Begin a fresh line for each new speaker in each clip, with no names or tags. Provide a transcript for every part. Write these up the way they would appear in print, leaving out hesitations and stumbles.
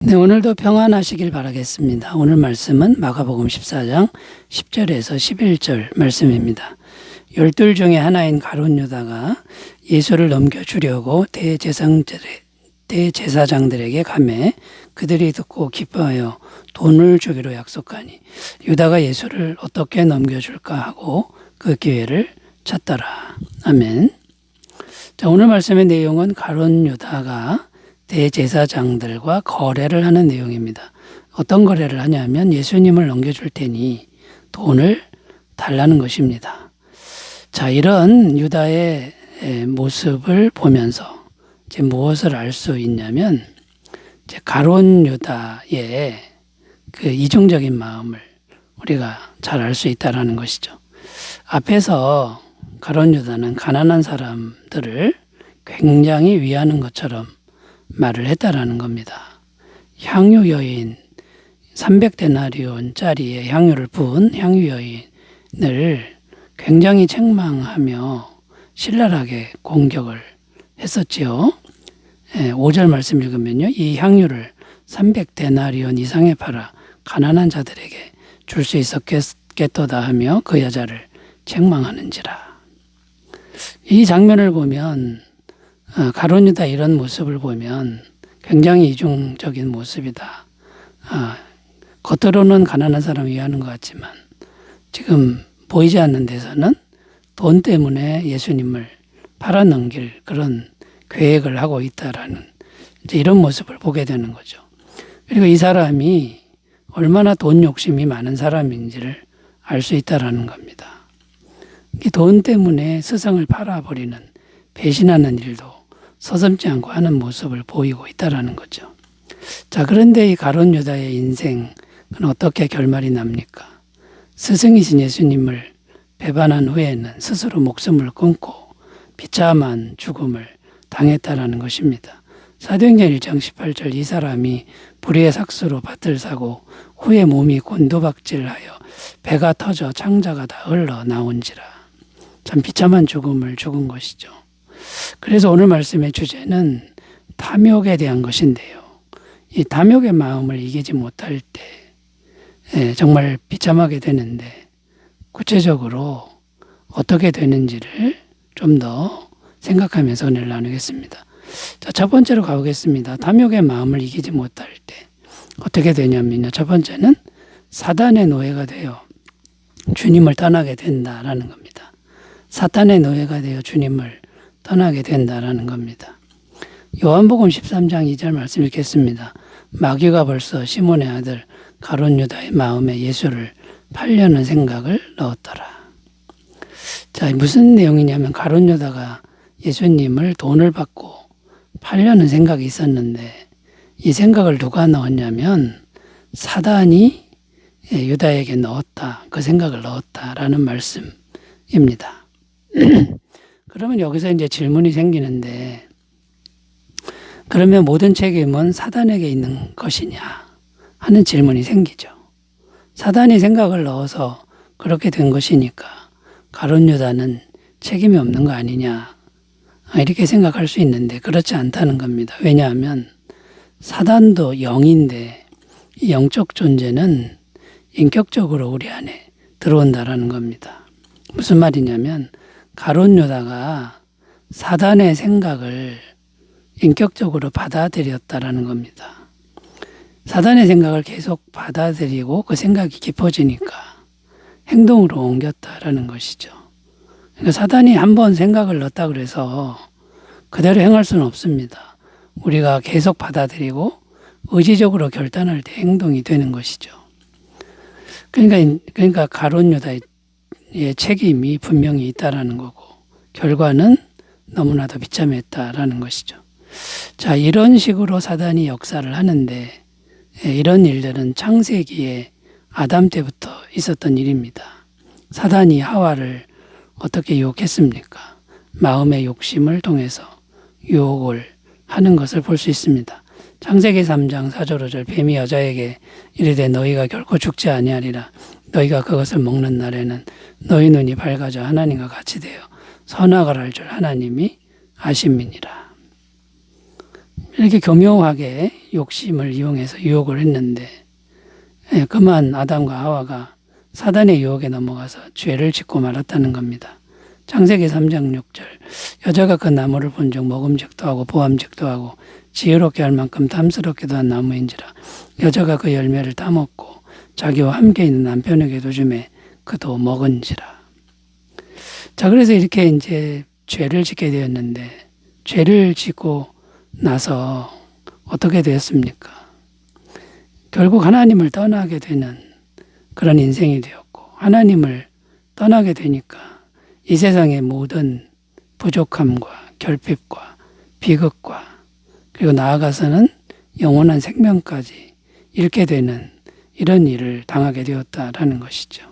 네, 오늘도 평안하시길 바라겠습니다. 오늘 말씀은 마가복음 14장 10절에서 11절 말씀입니다. 12 중에 하나인 가룟 유다가 예수를 넘겨주려고 대제사장들에게 가매 그들이 듣고 기뻐하여 돈을 주기로 약속하니 유다가 예수를 어떻게 넘겨줄까 하고 그 기회를 찾더라. 아멘. 자, 오늘 말씀의 내용은 가룟 유다가 대제사장들과 거래를 하는 내용입니다. 어떤 거래를 하냐면 예수님을 넘겨줄 테니 돈을 달라는 것입니다. 자, 이런 유다의 모습을 보면서 이제 무엇을 알 수 있냐면 이제 가룟 유다의 그 이중적인 마음을 우리가 잘 알 수 있다라는 것이죠. 앞에서 가룟 유다는 가난한 사람들을 굉장히 위하는 것처럼 말을 했다라는 겁니다. 향유 여인 300데나리온짜리의 향유를 부은 향유 여인을 굉장히 책망하며 신랄하게 공격을 했었지요. 5절 말씀 읽으면요. 이 향유를 300데나리온 이상에 팔아 가난한 자들에게 줄 수 있었겠도다 하며 그 여자를 책망하는지라. 이 장면을 보면 가룟 유다 이런 모습을 보면 굉장히 이중적인 모습이다. 겉으로는 가난한 사람을 위하는 것 같지만 지금 보이지 않는 데서는 돈 때문에 예수님을 팔아넘길 그런 계획을 하고 있다라는 이제 이런 모습을 보게 되는 거죠. 그리고 이 사람이 얼마나 돈 욕심이 많은 사람인지를 알 수 있다라는 겁니다. 이 돈 때문에 스승을 팔아버리는 배신하는 일도 서슴지 않고 하는 모습을 보이고 있다라는 거죠. 자, 그런데 이 가룟 유다의 인생은 어떻게 결말이 납니까? 스승이신 예수님을 배반한 후에는 스스로 목숨을 끊고 비참한 죽음을 당했다라는 것입니다. 사도행전 1장 18절 이 사람이 불의의 삭수로 밭을 사고 후에 몸이 곤두박질하여 배가 터져 창자가 다 흘러 나온지라. 참 비참한 죽음을 죽은 것이죠. 그래서 오늘 말씀의 주제는 탐욕에 대한 것인데요. 이 탐욕의 마음을 이기지 못할 때 정말 비참하게 되는데 구체적으로 어떻게 되는지를 좀 더 생각하면서 은혜를 나누겠습니다. 자, 첫 번째로 가보겠습니다. 탐욕의 마음을 이기지 못할 때 어떻게 되냐면요. 첫 번째는 사단의 노예가 되어 주님을 떠나게 된다라는 겁니다. 사탄의 노예가 되어 주님을 떠나게 된다라는 겁니다. 요한복음 13장 2절 말씀 읽겠습니다. 마귀가 벌써 시몬의 아들 가룟 유다의 마음에 예수를 팔려는 생각을 넣었더라. 자, 무슨 내용이냐면 가룟 유다가 예수님을 돈을 받고 팔려는 생각이 있었는데 이 생각을 누가 넣었냐면 사단이 유다에게 넣었다. 그 생각을 넣었다라는 말씀입니다. 그러면 여기서 이제 질문이 생기는데 그러면 모든 책임은 사단에게 있는 것이냐 하는 질문이 생기죠. 사단이 생각을 넣어서 그렇게 된 것이니까 가룟 유다는 책임이 없는 거 아니냐 이렇게 생각할 수 있는데 그렇지 않다는 겁니다. 왜냐하면 사단도 영인데 이 영적 존재는 인격적으로 우리 안에 들어온다라는 겁니다. 무슨 말이냐면 가룟 유다가 사단의 생각을 인격적으로 받아들였다라는 겁니다. 사단의 생각을 계속 받아들이고 그 생각이 깊어지니까 행동으로 옮겼다라는 것이죠. 그러니까 사단이 한번 생각을 넣었다 그래서 그대로 행할 수는 없습니다. 우리가 계속 받아들이고 의지적으로 결단할 때 행동이 되는 것이죠. 그러니까 가룟 유다의 책임이 분명히 있다라는 거고 결과는 너무나도 비참했다라는 것이죠. 자, 이런 식으로 사단이 역사를 하는데 이런 일들은 창세기에 아담 때부터 있었던 일입니다. 사단이 하와를 어떻게 유혹했습니까? 마음의 욕심을 통해서 유혹을 하는 것을 볼 수 있습니다. 창세기 3장 4절 5절 뱀이 여자에게 이르되 너희가 결코 죽지 아니하리라. 너희가 그것을 먹는 날에는 너희 눈이 밝아져 하나님과 같이 되어 선악을 알 줄 하나님이 아심이니라. 이렇게 교묘하게 욕심을 이용해서 유혹을 했는데 그만 아담과 하와가 사단의 유혹에 넘어가서 죄를 짓고 말았다는 겁니다. 창세기 3장 6절 여자가 그 나무를 본즉 먹음직도 하고 보암직도 하고 지혜롭게 할 만큼 탐스럽게도 한 나무인지라 여자가 그 열매를 따먹고 자기와 함께 있는 남편에게도 주매 그도 먹은지라. 자, 그래서 이렇게 이제 죄를 짓게 되었는데 죄를 짓고 나서 어떻게 되었습니까? 결국 하나님을 떠나게 되는 그런 인생이 되었고 하나님을 떠나게 되니까 이 세상의 모든 부족함과 결핍과 비극과 그리고 나아가서는 영원한 생명까지 잃게 되는 이런 일을 당하게 되었다라는 것이죠.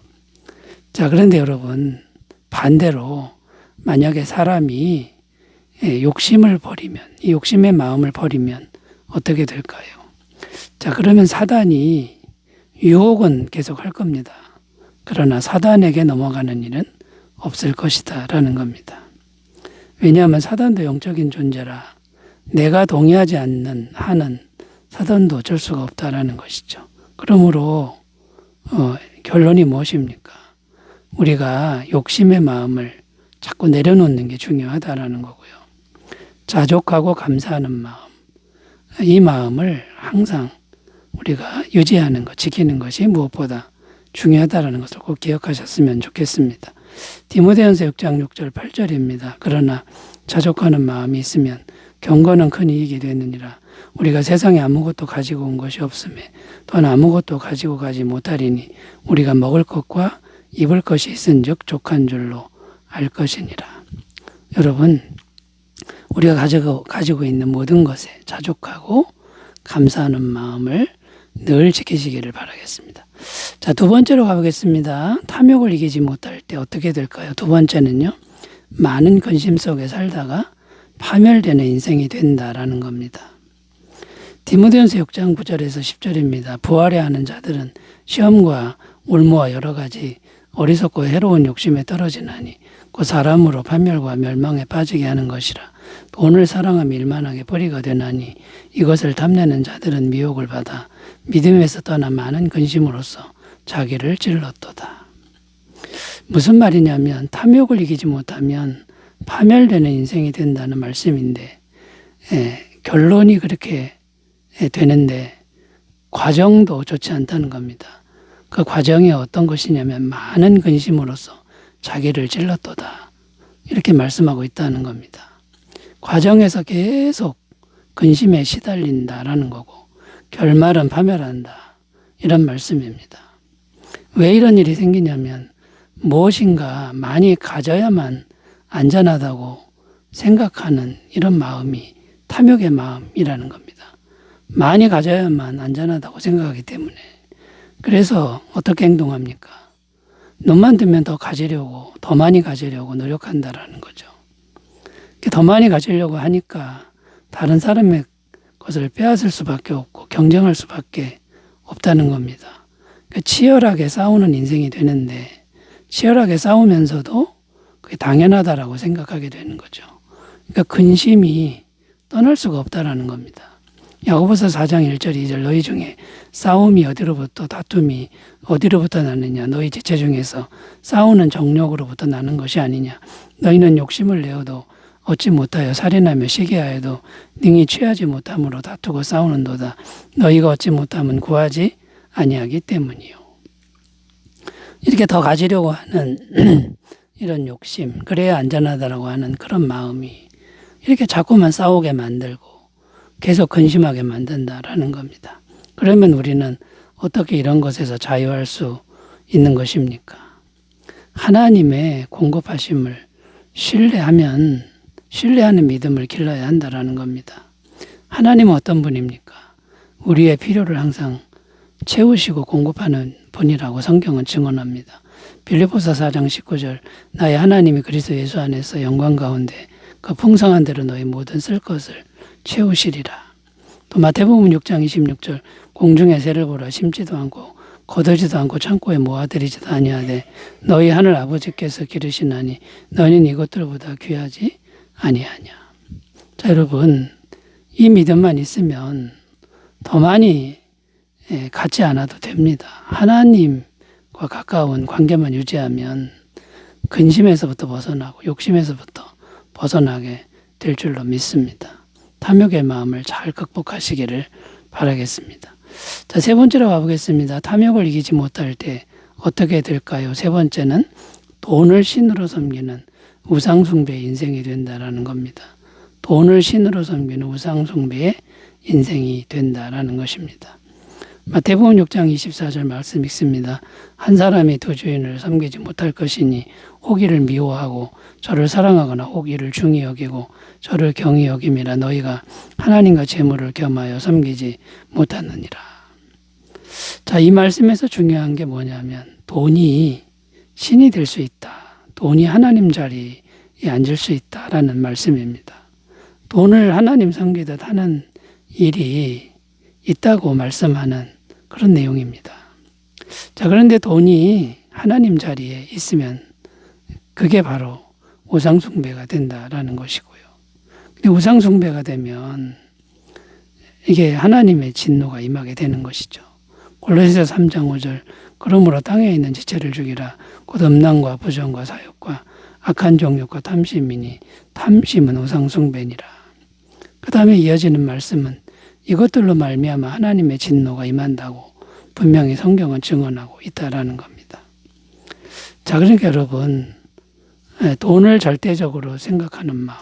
자, 그런데 여러분 반대로 만약에 사람이 욕심을 버리면 이 욕심의 마음을 버리면 어떻게 될까요? 자, 그러면 사단이 유혹은 계속 할 겁니다. 그러나 사단에게 넘어가는 일은 없을 것이다 라는 겁니다. 왜냐하면 사단도 영적인 존재라 내가 동의하지 않는 한은 사단도 어쩔 수가 없다라는 것이죠. 그러므로 결론이 무엇입니까? 우리가 욕심의 마음을 자꾸 내려놓는 게 중요하다라는 거고요. 자족하고 감사하는 마음, 이 마음을 항상 우리가 유지하는 것, 지키는 것이 무엇보다 중요하다는 것을 꼭 기억하셨으면 좋겠습니다. 디모데전서 6장 6절 8절입니다. 그러나 자족하는 마음이 있으면 경건은 큰 이익이 되느니라. 우리가 세상에 아무것도 가지고 온 것이 없음에 또한 아무것도 가지고 가지 못하리니 우리가 먹을 것과 입을 것이 있은즉 족한 줄로 알 것이니라. 여러분, 우리가 가지고 있는 모든 것에 자족하고 감사하는 마음을 늘 지키시기를 바라겠습니다. 자, 두 번째로 가보겠습니다. 탐욕을 이기지 못할 때 어떻게 될까요? 두 번째는요. 많은 근심 속에 살다가 파멸되는 인생이 된다라는 겁니다. 디모데전서 6장 9절에서 10절입니다. 부활해야 하는 자들은 시험과 올무와 여러 가지 어리석고 해로운 욕심에 떨어지나니 그 사람으로 파멸과 멸망에 빠지게 하는 것이라. 돈을 사랑하며 일만하게 벌이가 되나니 이것을 탐내는 자들은 미혹을 받아 믿음에서 떠나 많은 근심으로써 자기를 찔렀도다. 무슨 말이냐면 탐욕을 이기지 못하면 파멸되는 인생이 된다는 말씀인데 결론이 그렇게 되는데 과정도 좋지 않다는 겁니다. 그 과정이 어떤 것이냐면 많은 근심으로써 자기를 찔렀도다. 이렇게 말씀하고 있다는 겁니다. 과정에서 계속 근심에 시달린다라는 거고 결말은 파멸한다. 이런 말씀입니다. 왜 이런 일이 생기냐면 무엇인가 많이 가져야만 안전하다고 생각하는 이런 마음이 탐욕의 마음이라는 겁니다. 많이 가져야만 안전하다고 생각하기 때문에 그래서 어떻게 행동합니까? 눈만 뜨면 더 가지려고 더 많이 가지려고 노력한다라는 거죠. 더 많이 가지려고 하니까 다른 사람의 것을 빼앗을 수밖에 없고 경쟁할 수밖에 없다는 겁니다. 치열하게 싸우는 인생이 되는데 치열하게 싸우면서도 그게 당연하다라고 생각하게 되는 거죠. 그러니까 근심이 떠날 수가 없다라는 겁니다. 야고보서 4장 1절 2절 너희 중에 싸움이 어디로부터 다툼이 어디로부터 나느냐 너희 지체 중에서 싸우는 정욕으로부터 나는 것이 아니냐 너희는 욕심을 내어도 얻지 못하여 살인하며 시기하여도 능히 취하지 못함으로 다투고 싸우는도다. 너희가 얻지 못함은 구하지 아니하기 때문이요. 이렇게 더 가지려고 하는 이런 욕심, 그래야 안전하다라고 하는 그런 마음이 이렇게 자꾸만 싸우게 만들고 계속 근심하게 만든다라는 겁니다. 그러면 우리는 어떻게 이런 것에서 자유할 수 있는 것입니까? 하나님의 공급하심을 신뢰하는 믿음을 길러야 한다라는 겁니다. 하나님은 어떤 분입니까? 우리의 필요를 항상 채우시고 공급하는 분이라고 성경은 증언합니다. 빌립보서 4장 19절 나의 하나님이 그리스도 예수 안에서 영광 가운데 그 풍성한 대로 너희 모든 쓸 것을 채우시리라. 또 마태복음 6장 26절 공중의 새를 보라 심지도 않고 거두지도 않고 창고에 모아들이지도 아니하되 너희 하늘 아버지께서 기르시나니 너희는 이것들보다 귀하지 아니하냐. 자, 여러분, 이 믿음만 있으면 더 많이 갖지 않아도 됩니다. 하나님과 가까운 관계만 유지하면 근심에서부터 벗어나고 욕심에서부터 벗어나게 될 줄로 믿습니다. 탐욕의 마음을 잘 극복하시기를 바라겠습니다. 자, 세 번째로 가보겠습니다. 탐욕을 이기지 못할 때 어떻게 될까요? 세 번째는 돈을 신으로 섬기는 우상숭배의 인생이 된다라는 겁니다. 돈을 신으로 섬기는 우상숭배의 인생이 된다라는 것입니다. 마태복음 6장 24절 말씀 읽습니다. 한 사람이 두 주인을 섬기지 못할 것이니 호기를 미워하고 저를 사랑하거나 호기를 중히 여기고 저를 경히 여김이라 너희가 하나님과 재물을 겸하여 섬기지 못하느니라. 자, 이 말씀에서 중요한 게 뭐냐면 돈이 신이 될 수 있다. 돈이 하나님 자리에 앉을 수 있다라는 말씀입니다. 돈을 하나님 섬기듯 하는 일이 있다고 말씀하는 그런 내용입니다. 자, 그런데 돈이 하나님 자리에 있으면 그게 바로 우상숭배가 된다라는 것이고요. 근데 우상숭배가 되면 이게 하나님의 진노가 임하게 되는 것이죠. 골로새서 3장 5절 그러므로 땅에 있는 지체를 죽이라 곧 음란과 부정과 사욕과 악한 정욕과 탐심이니 탐심은 우상숭배니라. 그 다음에 이어지는 말씀은 이것들로 말미암아 하나님의 진노가 임한다고 분명히 성경은 증언하고 있다라는 겁니다. 자, 그러니까 여러분 돈을 절대적으로 생각하는 마음,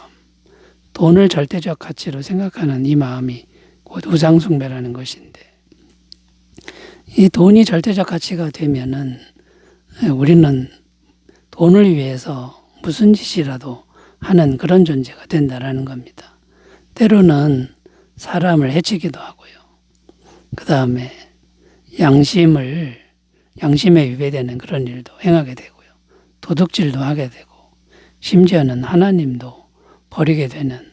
돈을 절대적 가치로 생각하는 이 마음이 곧 우상숭배라는 것인데 이 돈이 절대적 가치가 되면은 우리는 돈을 위해서 무슨 짓이라도 하는 그런 존재가 된다라는 겁니다. 때로는 사람을 해치기도 하고요. 그 다음에 양심에 위배되는 그런 일도 행하게 되고요. 도둑질도 하게 되고 심지어는 하나님도 버리게 되는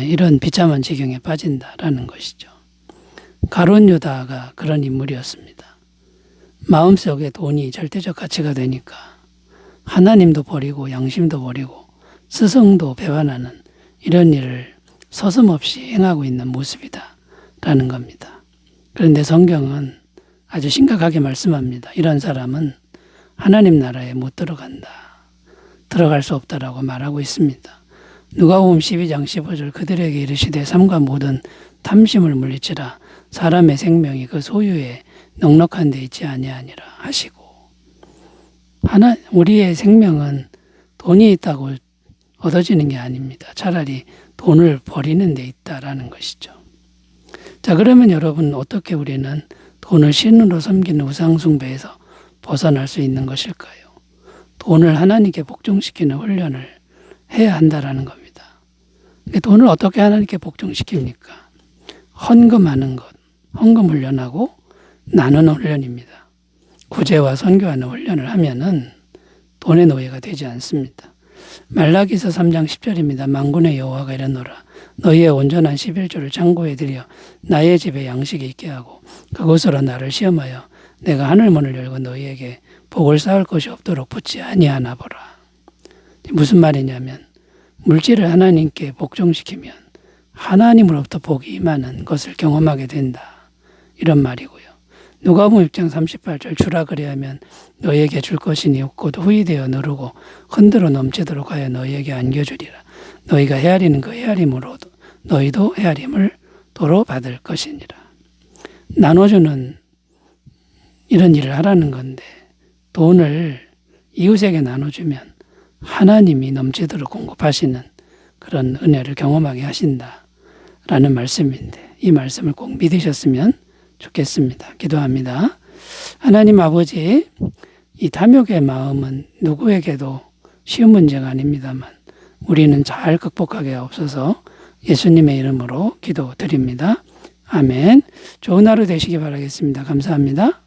이런 비참한 지경에 빠진다라는 것이죠. 가룟 유다가 그런 인물이었습니다. 마음속에 돈이 절대적 가치가 되니까 하나님도 버리고 양심도 버리고 스승도 배반하는 이런 일을 서슴없이 행하고 있는 모습이다라는 겁니다. 그런데 성경은 아주 심각하게 말씀합니다. 이런 사람은 하나님 나라에 못 들어간다. 들어갈 수 없다라고 말하고 있습니다. 누가복음 12장 15절 그들에게 이르시되 삼가 모든 탐심을 물리치라 사람의 생명이 그 소유에 넉넉한 데 있지 아니하니라 하시고 우리의 생명은 돈이 있다고 얻어지는 게 아닙니다. 차라리 돈을 버리는 데 있다라는 것이죠. 자, 그러면 여러분 어떻게 우리는 돈을 신으로 섬기는 우상숭배에서 벗어날 수 있는 것일까요? 돈을 하나님께 복종시키는 훈련을 해야 한다라는 겁니다. 돈을 어떻게 하나님께 복종시킵니까? 헌금하는 것, 헌금 훈련하고 나누는 훈련입니다. 구제와 선교하는 훈련을 하면은 돈의 노예가 되지 않습니다. 말라기서 3장 10절입니다. 만군의 여호와가 이르노라 너희의 온전한 11조를 창고에 들여 나의 집에 양식이 있게 하고 그곳으로 나를 시험하여 내가 하늘문을 열고 너희에게 복을 쌓을 것이 없도록 붙지 아니하나 보라. 무슨 말이냐면 물질을 하나님께 복종시키면 하나님으로부터 복이 임하는 것을 경험하게 된다. 이런 말이고요. 누가복음 6장 38절 주라 그리하면 너희에게 줄 것이니 곧 후이되어 누르고 흔들어 넘치도록 하여 너희에게 안겨주리라. 너희가 헤아리는 그 헤아림으로 너희도 헤아림을 도로 받을 것이니라. 나눠주는 이런 일을 하라는 건데 돈을 이웃에게 나눠주면 하나님이 넘치도록 공급하시는 그런 은혜를 경험하게 하신다라는 말씀인데 이 말씀을 꼭 믿으셨으면 좋겠습니다. 기도합니다. 하나님 아버지, 이 탐욕의 마음은 누구에게도 쉬운 문제가 아닙니다만 우리는 잘 극복하게 하옵소서. 예수님의 이름으로 기도드립니다. 아멘. 좋은 하루 되시기 바라겠습니다. 감사합니다.